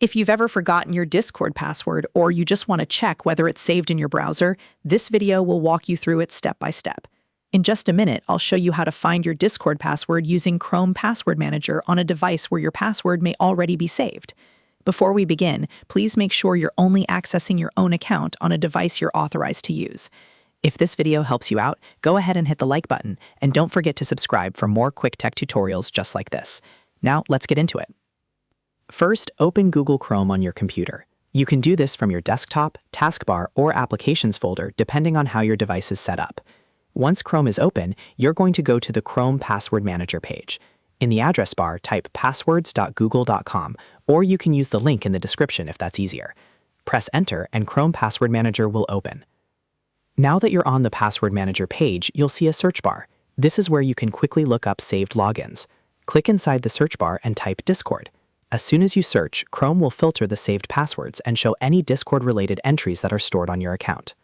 If you've ever forgotten your Discord password or you just want to check whether it's saved in your browser, this video will walk you through it step by step. In just a minute, I'll show you how to find your Discord password using Chrome Password Manager on a device where your password may already be saved. Before we begin, please make sure you're only accessing your own account on a device you're authorized to use. If this video helps you out, go ahead and hit the like button, and don't forget to subscribe for more quick tech tutorials just like this. Now, let's get into it. First, open Google Chrome on your computer. You can do this from your desktop, taskbar, or applications folder depending on how your device is set up. Once Chrome is open, you're going to go to the Chrome Password Manager page. In the address bar, type passwords.google.com, or you can use the link in the description if that's easier. Press Enter and Chrome Password Manager will open. Now that you're on the Password Manager page, you'll see a search bar. This is where you can quickly look up saved logins. Click inside the search bar and type Discord. As soon as you search, Chrome will filter the saved passwords and show any Discord-related entries that are stored on your account.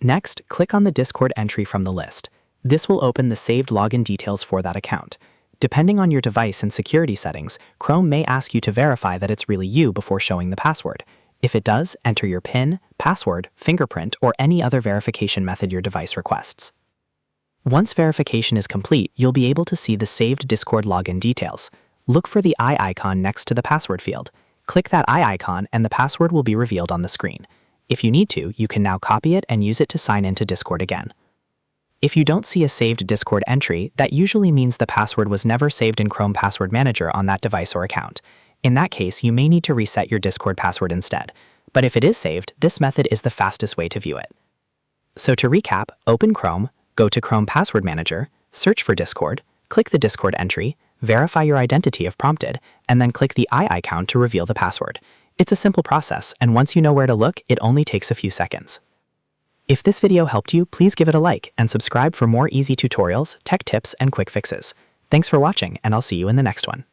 Next, click on the Discord entry from the list. This will open the saved login details for that account. Depending on your device and security settings, Chrome may ask you to verify that it's really you before showing the password. If it does, enter your PIN, password, fingerprint, or any other verification method your device requests. Once verification is complete, you'll be able to see the saved Discord login details. Look for the eye icon next to the password field. Click that eye icon and the password will be revealed on the screen. If you need to, you can now copy it and use it to sign into Discord again. If you don't see a saved Discord entry, that usually means the password was never saved in Chrome Password Manager on that device or account. In that case, you may need to reset your Discord password instead. But if it is saved, this method is the fastest way to view it. So to recap, open Chrome, go to Chrome Password Manager, search for Discord, click the Discord entry, verify your identity if prompted, and then click the eye icon to reveal the password. It's a simple process, and once you know where to look, it only takes a few seconds. If this video helped you, please give it a like and subscribe for more easy tutorials, tech tips, and quick fixes. Thanks for watching, and I'll see you in the next one.